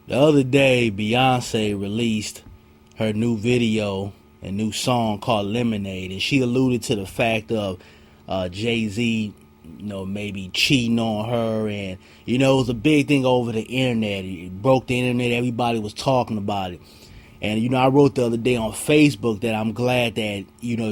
The other day, Beyonce released her new video and new song called Lemonade, and she alluded to the fact of Jay-Z, maybe cheating on her, and it was a big thing over the internet. It broke the internet. Everybody was talking about it. And I wrote the other day on Facebook that I'm glad that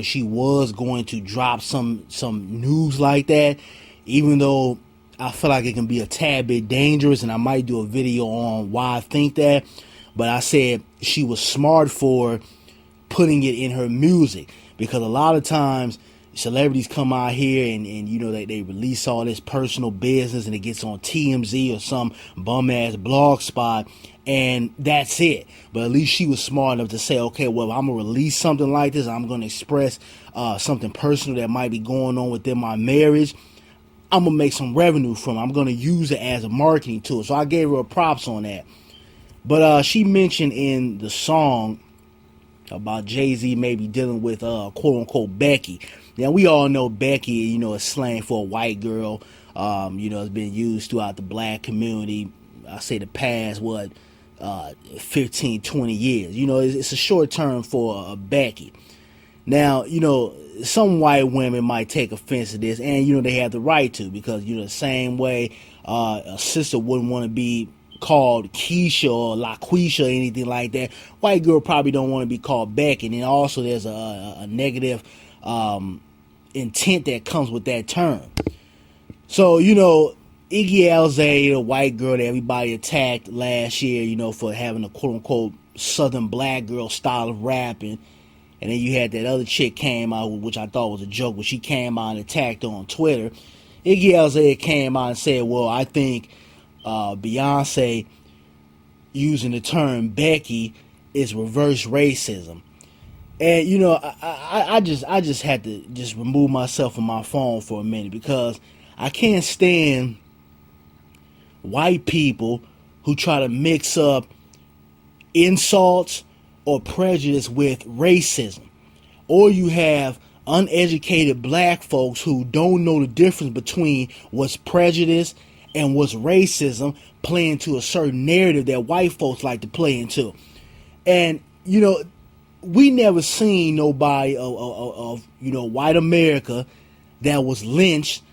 she was going to drop some news like that, even though I feel like it can be a tad bit dangerous, and I might do a video on why I think that. But I said she was smart for putting it in her music, because a lot of times celebrities come out here and they release all this personal business, and it gets on TMZ or some bum ass blog spot, and that's it. But at least she was smart enough to say, okay, well, I'm gonna release something like this. I'm gonna express something personal that might be going on within my marriage. I'm gonna make some revenue from it. I'm gonna use it as a marketing tool. So I gave her a props on that. But she mentioned in the song about Jay-Z maybe dealing with quote-unquote Becky. Now, we all know Becky, is slang for a white girl. It's been used throughout the black community, I say the past, 15, 20 years. It's a short term for a Becky. Now, some white women might take offense to this, and, they have the right to, because, the same way a sister wouldn't want to be called Keisha or LaQuisha or anything like that, white girl probably don't want to be called Becky. And also there's a negative intent that comes with that term. So, Iggy Azalea, the white girl that everybody attacked last year, for having a quote-unquote Southern black girl style of rapping. And then you had that other chick came out, which I thought was a joke, but she came out and attacked her on Twitter. Iggy Azalea came out and said, well, I think Beyonce using the term Becky is reverse racism. And I just had to just remove myself from my phone for a minute, because I can't stand white people who try to mix up insults or prejudice with racism. Or you have uneducated black folks who don't know the difference between what's prejudice and what's racism, playing into a certain narrative that white folks like to play into. And we never seen nobody of white America that was lynched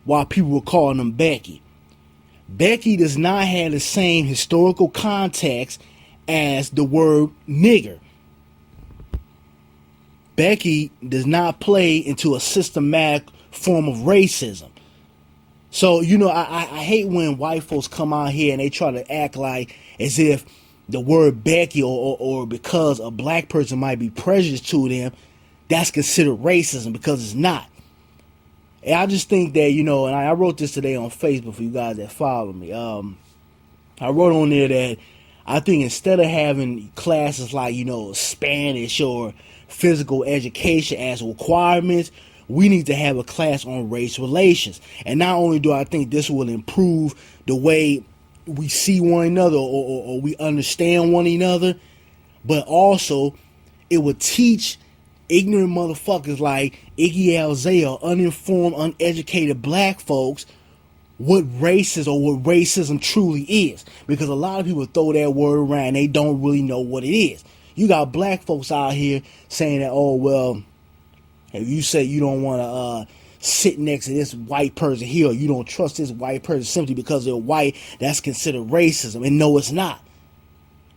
while people were calling them Becky. Becky does not have the same historical context as the word nigger. Becky does not play into a systematic form of racism. So, I hate when white folks come out here and they try to act like as if the word Becky or because a black person might be prejudiced to them, that's considered racism, because it's not. And I just think that, and I wrote this today on Facebook for you guys that follow me. I wrote on there that I think instead of having classes like, Spanish or physical education as requirements, we need to have a class on race relations. And not only do I think this will improve the way we see one another or we understand one another, but also it would teach ignorant motherfuckers like Iggy Azalea, uninformed, uneducated black folks, what race is or what racism truly is. Because a lot of people throw that word around, they don't really know what it is. You got black folks out here saying that, oh, well, if you say you don't want to sit next to this white person here, or you don't trust this white person simply because they're white, that's considered racism. And no, it's not.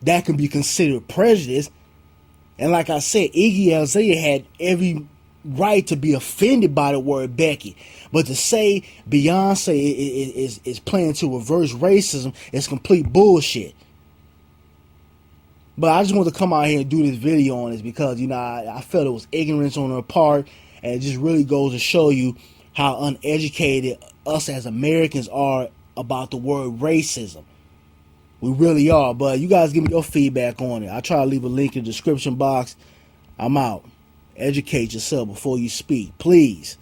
That can be considered prejudice. And like I said, Iggy Azalea had every right to be offended by the word Becky. But to say Beyonce is playing to reverse racism is complete bullshit. But I just want to come out here and do this video on this because, I felt it was ignorance on her part. And it just really goes to show you how uneducated us as Americans are about the word racism. We really are. But you guys give me your feedback on it. I'll try to leave a link in the description box. I'm out. Educate yourself before you speak, please.